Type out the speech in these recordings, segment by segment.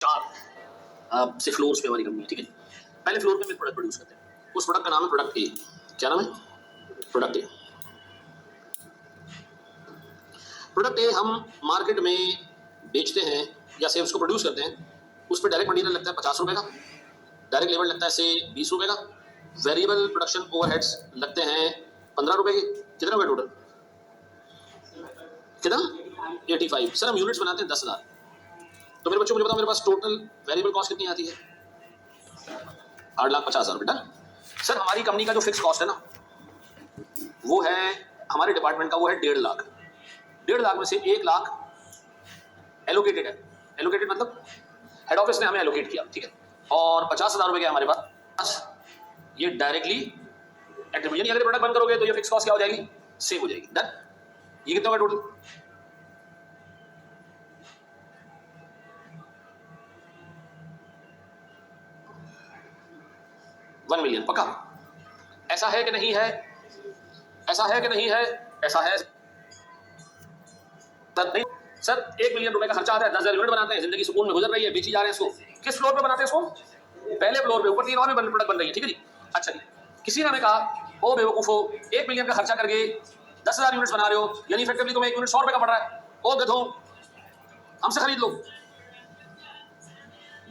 चार से फ्लोर्स पे हमारी कंपनी है, ठीक है। पहले फ्लोर पे हम प्रोडक्ट प्रोड्यूस करते हैं, उस प्रोडक्ट का नाम है प्रोडक्ट ए। क्या नाम है? प्रोडक्ट ए। प्रोडक्ट ए हम मार्केट में बेचते हैं या से उसको प्रोड्यूस करते हैं। उस पर डायरेक्ट मटीरियल लगता है 50 रुपए का, डायरेक्ट लेबर लगता है से 20 रुपए का, वेरिएबल प्रोडक्शन ओवरहेड्स लगते हैं 15 रुपए के। कितना रुपए टोटल? कितना? 85। सर हम यूनिट्स बनाते हैं 10,000। तो मेरे बच्चों मुझे बताओ, मेरे पास टोटल वेरिएबल कॉस्ट कितनी आती है? 8,50,000 बेटा। सर हमारी कंपनी का जो फिक्स कॉस्ट है ना, वो है हमारे डिपार्टमेंट का, वो है 1.5 लाख। 1.5 लाख में से 1 लाख एलोकेटेड है। एलोकेटेड मतलब हेड ऑफिस ने हमें एलोकेट किया, ठीक है। और 50,000 रुपए के हमारे पास, ये डायरेक्टली एट्रीब्यूशन। अगर प्रोडक्ट बंद करोगे तो ये फिक्स कॉस्ट क्या हो जाएगी? सेव हो जाएगी। डन। ये कितना होगा टोटल? 1 मिलियन। पक्का? ऐसा है कि नहीं है? ऐसा है कि नहीं है? ऐसा है सर। नहीं सर, 1 मिलियन रुपए का खर्चा आता है, 10,000 यूनिट बनाते हैं, जिंदगी सुकून में गुजर रही है, बेची जा रहे हैं इसको। किस फ्लोर पे बनाते हैं इसको? पहले फ्लोर पे। ऊपर 3 और भी प्रोडक्ट बन रही है, ठीक है जी। अच्छा जी, किसी ने हमें कहा, ओ बेवकूफो, 1 मिलियन का खर्चा करके 10,000 यूनिट्स बना रहे हो, यानी इफेक्टिवली तुम्हें 1 यूनिट 100 रुपए का पड़ रहा है। ओ गधो, हमसे खरीद लो,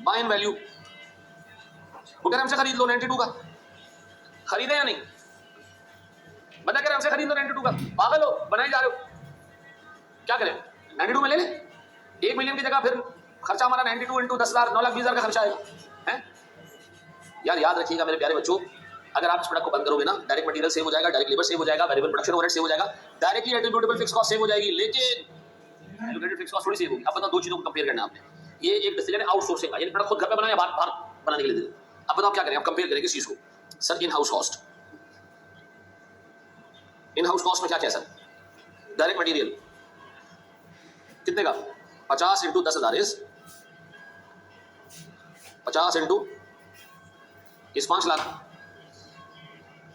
बाय इन वैल्यू। वो कह रहे हमसे खरीद लो 92 का। खरीदे या नहीं? बंदा कह रहे हमसे खरीद लो 92 का। पागल हो, बनाई जा रहे हो। क्या करें? 92 में ले ले। 1 मिलियन की जगह फिर खर्चा हमारा 92 इंटू 10,000, 9,20,000 का खर्चा आएगा, है? यार याद रखिएगा मेरे प्यारे बच्चों, अगर आप इस प्रोडक्ट को बंद करोगे ना, डायरेक्ट मटेरियल सेव हो जाएगा, डायरेक्ट लेबर सेव हो जाएगा, वेरिएबल प्रोडक्शन ओवरहेड सेव हो जाएगा, directly attributable fix cost save हो जाएगी, लेकिन एलोकेटेड फिक्स कॉस्ट थोड़ी सेव होगी। अब बताओ, दो चीजों को कंपेयर करना है आपने। ये एक डिसीजन है आउटसोर्सिंग का, यानी प्रोडक्ट खुद घर पे बनाया, बाहर बनाने के लिए दे दे। अब बताओ क्या करें? आप कंपेयर करें किस चीज को? Sir in house cost. In house cost में क्या क्या सर? डायरेक्ट मटेरियल कितने का? 50 इंटू 10,000 इज 50 इंटू इस 5 lakh.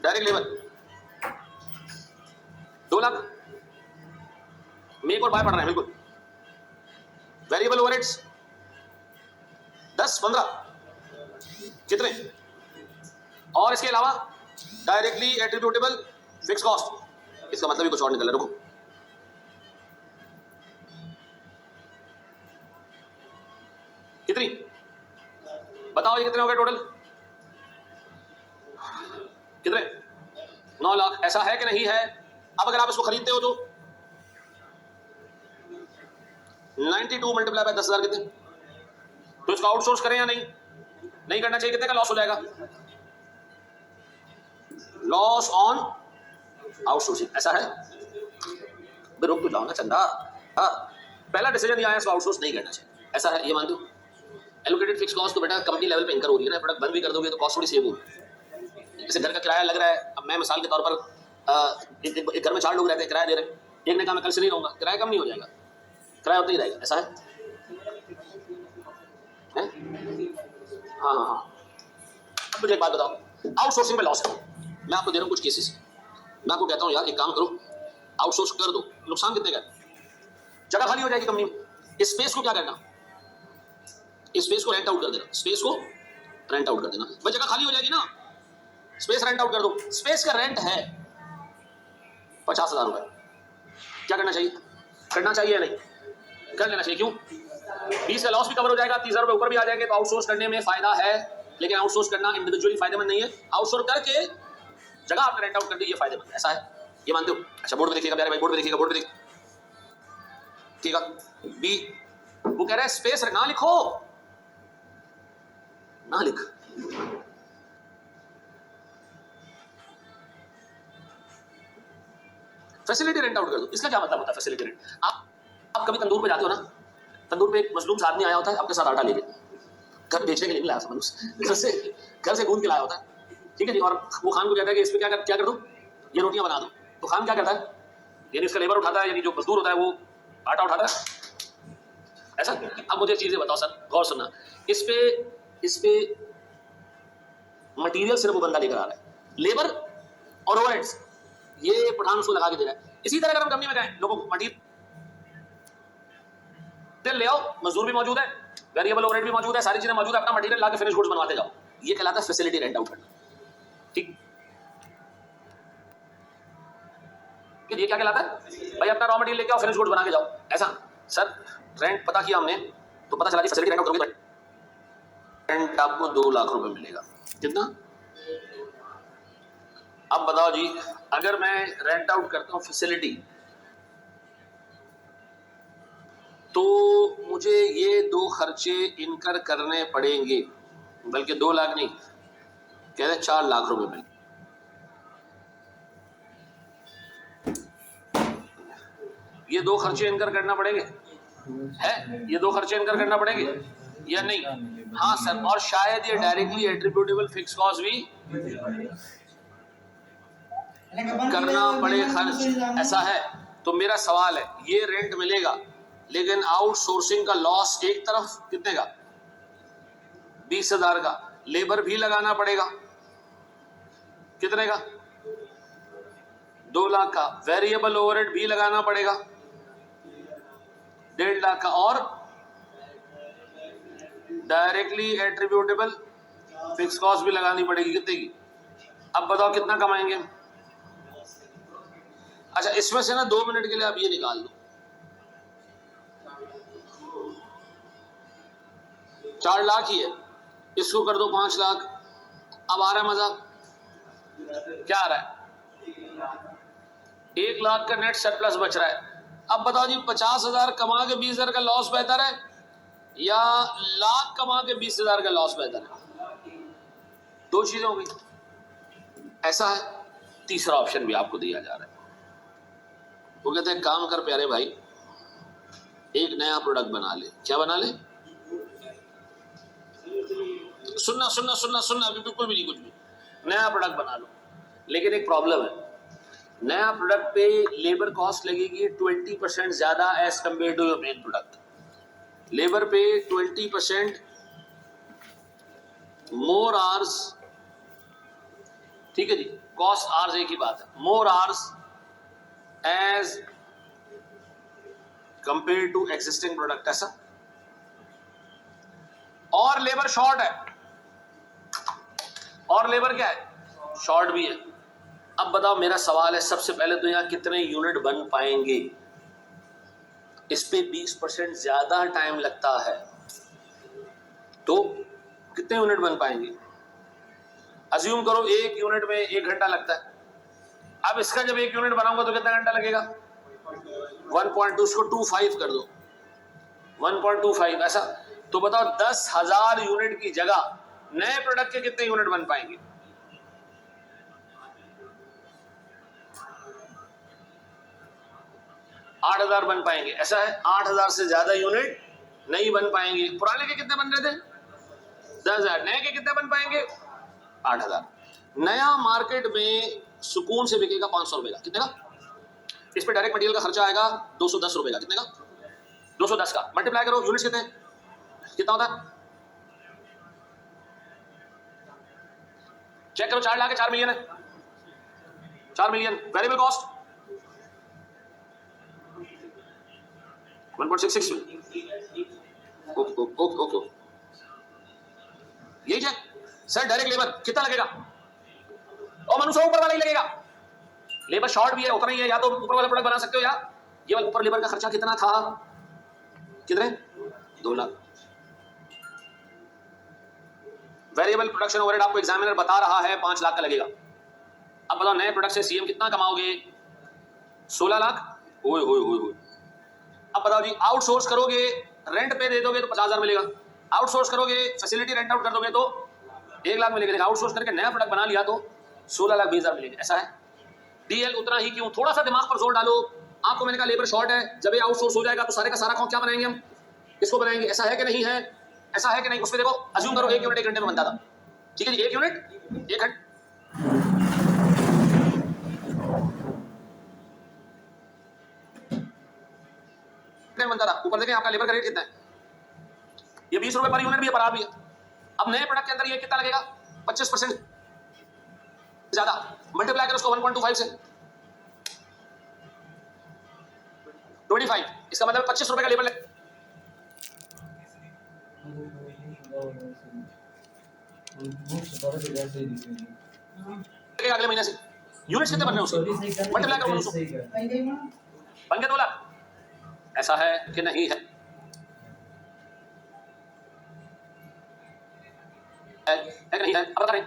Direct labour 2 lakh. Make और बाय पड़ रहा है बिल्कुल। वेरिएबल ओवरहेड्स 10-15 कितने? और इसके अलावा डायरेक्टली एट्रीब्यूटेबल फिक्स कॉस्ट। इसका मतलब ही कुछ और निकल रहा है। रुको, कितनी? बताओ ये कितने हो गए टोटल? कितने? 9 लाख। ऐसा है कि नहीं है? अब अगर आप इसको खरीदते हो तो 92 मल्टीप्लाई बाय 10,000 कितने? तो इसको आउटसोर्स करें या नहीं? नहीं करना चाहिए। कितने का लॉस हो जाएगा? Loss on outsourcing. ऐसा है? रुक तो जाओ ना चंदा। हाँ, पहला डिसीजन ये आया, इसको आउटसोर्स नहीं करना चाहिए। ऐसा है? ये मानते हो? एलोकेटेड फिक्स कॉस्ट तो बेटा कंपनी लेवल पे इंकर हो रही है ना, प्रोडक्ट बंद भी कर दोगे तो कॉस्ट थोड़ी सेव होगी। जैसे घर का किराया लग रहा है, अब मैं मिसाल के तौर पर एक घर में 4 लोग रहते हैं, किराया दे रहे हैं, एक ने कहा मैं कल से नहीं रहूंगा, किराया कम नहीं हो जाएगा, किराया होता ही रहेगा। ऐसा है? हाँ हाँ हाँ। अब मुझे एक बात बताओ, आउटसोर्सिंग में लॉस है, मैं आपको दे रहा हूँ कुछ केसेस। मैं आपको कहता हूँ यार एक काम करो, आउटसोर्स कर दो। नुकसान कितने का? जगह खाली हो जाएगी कंपनी में। स्पेस को क्या करना? स्पेस को रेंट आउट कर देना। स्पेस को रेंट आउट कर देना। भाई जगह खाली हो जाएगी ना, स्पेस रेंट आउट कर दो। स्पेस का रेंट है 50,000 रुपए। क्या करना चाहिए? करना चाहिए या नहीं? कर लेना चाहिए। क्यों? 20 का लॉस भी कवर हो जाएगा, 30,000 रुपए ऊपर भी आ जाएंगे। तो आउटसोर्स करने में फायदा है, लेकिन आउटसोर्स करना इंडिविजुअली फायदेमंद नहीं है। आउटसोर्स करके जगह आपने रेंट आउट कर दी, ये फायदेमंद है। ऐसा है? ये मानते हो? अच्छा, बोर्ड पे देखिएगा प्यारे भाई, बोर्ड पे देखिएगा, बोर्ड पे देखिएगा। बी, वो कह रहा है स्पेस ना लिखो, ना लिख। फैसिलिटी रेंट आउट कर दो। इसका क्या मतलब होता है फैसिलिटी रेंट? आप कभी तंदूर पे जाते हो ना, तंदूर पे एक मजलूम सा आदमी आया होता है अपने साथ आटा लेके, घर बेचने के लिए नहीं लाया मनुष्य, घर से गूंद के लाया होता है, ठीक है जी। और वो खान को कहता है कि इसमें क्या कर दो, ये रोटियां बना दो। तो खान क्या करता है? यानी उसका लेबर उठाता है, यानी जो मजदूर होता है वो आटा उठाता है। ऐसा? अब मुझे चीजें बताओ सर, गौर सुनना। इस पे मटेरियल सिर्फ वो बंदा लेकर आ रहा है, लेबर और ओवरहेड्स ये पठान उसको लगा के दे रहा है। इसी तरह अगर हम कंपनी में गए, लोगों को मटेरियल ले आओ, मजदूर भी मौजूद है, वेरिएबल ओवरहेड भी मौजूद है, सारी चीजें मौजूद है, अपना मटेरियल लाके फिनिश गुड्स बनवाते जाओ। ये कहलाता है फैसिलिटी रेंट आउट करना। ठीक, ये क्या कहलाता है भाई? अपना रॉ मटेरियल लेके आओ, फिनिश गुड्स बना के जाओ। ऐसा सर रेंट पता किया हमने तो पता चला कि फैसिलिटी रेंट आउट करोगे रेंट आपको 2 लाख रुपए मिलेगा। कितना? अब बताओ जी, अगर मैं रेंट आउट करता हूं फैसिलिटी तो मुझे ये 2 खर्चे इनकर करने पड़ेंगे, बल्कि 2 लाख नहीं, कह रहे 4 लाख रुपए मिले। ये 2 खर्चे इनकर करना पड़ेंगे है, ये 2 खर्चे इनकर करना पड़ेंगे या नहीं? हाँ सर, और शायद ये डायरेक्टली एट्रीब्यूटेबल फिक्स कॉस्ट भी करना पड़े खर्च। ऐसा है तो मेरा सवाल है, ये रेंट मिलेगा लेकिन आउटसोर्सिंग का लॉस एक तरफ कितने का? 20,000 का। लेबर भी लगाना पड़ेगा कितने का? 2 लाख का। वेरिएबल ओवरहेड भी लगाना पड़ेगा 1.5 लाख का, और डायरेक्टली एट्रीब्यूटेबल फिक्स कॉस्ट भी लगानी पड़ेगी कितने की? अब बताओ कितना कमाएंगे? अच्छा, इसमें से ना 2 मिनट के लिए आप ये निकाल दो, 4 लाख ही है, इसको कर दो 5 लाख। अब आ रहा है मजा? क्या आ रहा है? 1 लाख का नेट सरप्लस बच रहा है। अब बताओ जी, 50,000 कमा के 20,000 का लॉस बेहतर है या लाख कमा के 20,000 का लॉस बेहतर है? 2 चीजें हो गई। ऐसा है, तीसरा ऑप्शन भी आपको दिया जा रहा है। वो कहते हैं काम कर प्यारे भाई, एक नया प्रोडक्ट बना ले। क्या बना ले? सुनना सुनना सुनना सुनना, अभी बिल्कुल भी नहीं, कुछ भी। नया प्रोडक्ट बना लो, लेकिन एक प्रॉब्लम है, नया प्रोडक्ट पे लेबर कॉस्ट लगेगी 20% ज्यादा as compare to your main product. Labour पे 20% मोर आवर्स, ठीक है जी, कॉस्ट आवर्स एक ही बात है, more hours as compare to existing product. ऐसा, और लेबर शॉर्ट है, और लेबर क्या है? शॉर्ट भी है। अब बताओ, मेरा सवाल है सबसे पहले तो यहां कितने यूनिट बन पाएंगे? इस पे 20% ज्यादा टाइम लगता है, तो कितने यूनिट बन पाएंगे? अज्यूम करो 1 यूनिट में 1 घंटा लगता है। अब इसका जब 1 यूनिट बनाऊंगा तो कितना घंटा लगेगा? 1.2, उसको 25 कर दो, 1.25। ऐसा तो बताओ 10,000 यूनिट की जगह नए प्रोडक्ट के कितने यूनिट बन पाएंगे? 8,000 बन पाएंगे। ऐसा है, 8,000 से ज्यादा यूनिट नहीं बन पाएंगे। पुराने के कितने बन रहे थे? 10,000। नए के कितने बन पाएंगे? 8,000। नया मार्केट में सुकून से बिकेगा 500 रुपए का। कितने का? इस पे डायरेक्ट मटेरियल का खर्चा आएगा 210 रुपए का। कितने का? 210 का। मल्टीप्लाई करो, यूनिट्स कितने, कितना होता है? चेक करो, 4 लाख है, 4 मिलियन है, 4 मिलियन। Variable cost 1.66। ओके, यही है सर। डायरेक्ट लेबर कितना लगेगा? और मनुष्य ऊपर वाला ही लगेगा, लेबर शॉर्ट भी है, उतना ही है। या तो ऊपर वाला प्रोडक्ट बना सकते हो, या ये वाला ऊपर लेबर का खर्चा कितना था? कितने? 2 लाख। वेरिएबल प्रोडक्शन ओवरहेड आपको एग्जामिनर बता रहा है 5 लाख का लगेगा। अब बताओ नए प्रोडक्ट से सीएम कितना कमाओगे? 16 लाख। ओए ओए ओए ओए। अब बताओ जी, आउटसोर्स करोगे, रेंट पे दे दोगे तो 50,000 मिलेगा। आउटसोर्स करोगे, फैसिलिटी रेंट आउट कर दोगे तो 1 लाख मिलेगा। आउटसोर्स करके नया प्रोडक्ट बना लिया तो 16,20,000 मिलेगा। ऐसा है, डीएल उतना ही क्यों? थोड़ा सा दिमाग पर जोर डालो। आपको मैंने कहा लेबर शॉर्ट है, जब ये आउटसोर्स हो जाएगा तो सारे का सारा काम क्या बनाएंगे हम? इसको बनाएंगे। ऐसा है कि नहीं है? ऐसा है कि नहीं? उसमें देखो, अज्यूम करो 1 यूनिट 1 घंटे में बनता था। ठीक है जी, 1 यूनिट 1 घंटे में बनता था। ऊपर देखें आपका लेबर का रेट कितना है, ये 20 रुपए पर यूनिट भी है, पर आवर भी है। अब नए प्रोडक्ट के अंदर ये कितना लगेगा? 25% ज्यादा। मल्टीप्लाई करो उसको 1.25 से, 25। इसका मतलब 25 रुपए का लेबर अगले महीने से यूनिट्स कितने बन रहे हैं उसके मल्टीप्लाई करो उसको बन गया 2 लाख ऐसा है कि नहीं है कि नहीं है अब बता रहे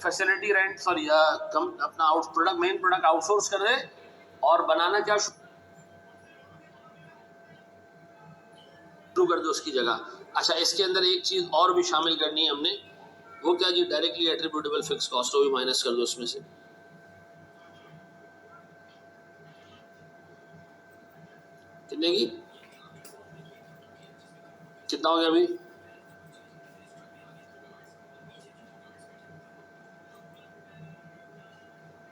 फैसिलिटी रेंट सॉरी कम अपना out product main product outsource कर दे और बनाना क्या शुरू कर दो उसकी जगह। अच्छा इसके अंदर एक चीज और भी शामिल करनी है हमने वो क्या जी डायरेक्टली एट्रीब्यूटेबल फिक्स कॉस्ट को भी माइनस कर दो उसमें से कितने की कितना हो गया अभी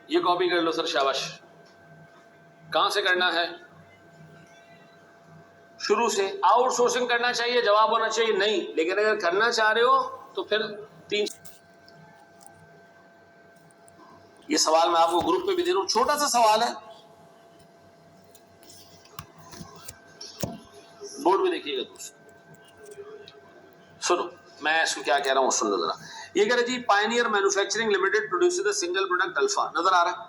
ये कॉपी कर लो सर शाबाश कहां से करना है शुरू से आउटसोर्सिंग करना चाहिए जवाब होना चाहिए नहीं लेकिन अगर करना चाह रहे हो तो फिर 3 ये सवाल मैं आपको ग्रुप पे भी दे रहा हूं छोटा सा सवाल है बोर्ड में देखिएगा दोस्तों सुनो मैं इसको क्या कह रहा हूं सुन लो जरा ये कह रहे जी pioneer manufacturing limited produces the single product alpha नजर आ रहा है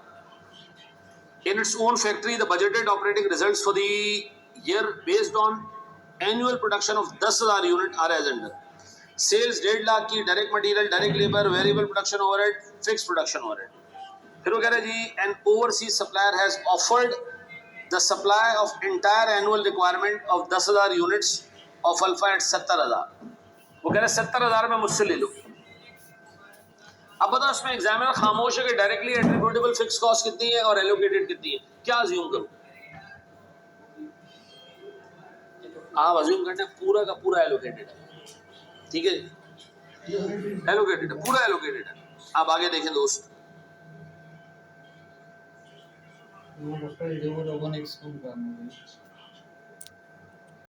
in its own factory the budgeted operating results for the year based on annual production of 10,000 unit are as under sales 1.5 lakh की direct material direct labour variable production overhead fix production overhead फिर वो कह रहे जी an overseas supplier has offered the supply of entire annual requirement of 10,000 units of alpha at 70,000 वो कह रहे 70,000 में मुझसे ले लो अब बताओ इसमें एग्जामिनर खामोश है कि डायरेक्टली एट्रीब्यूटेबल फिक्स कॉस्ट कितनी है और एलोकेटेड कितनी है क्या अज्यूम करूं आप अज्यूम करते हैं पूरा का पूरा एलोकेटेड है ठीक है एलोकेटेड है पूरा एलोकेटेड है आप आगे देखें दोस्त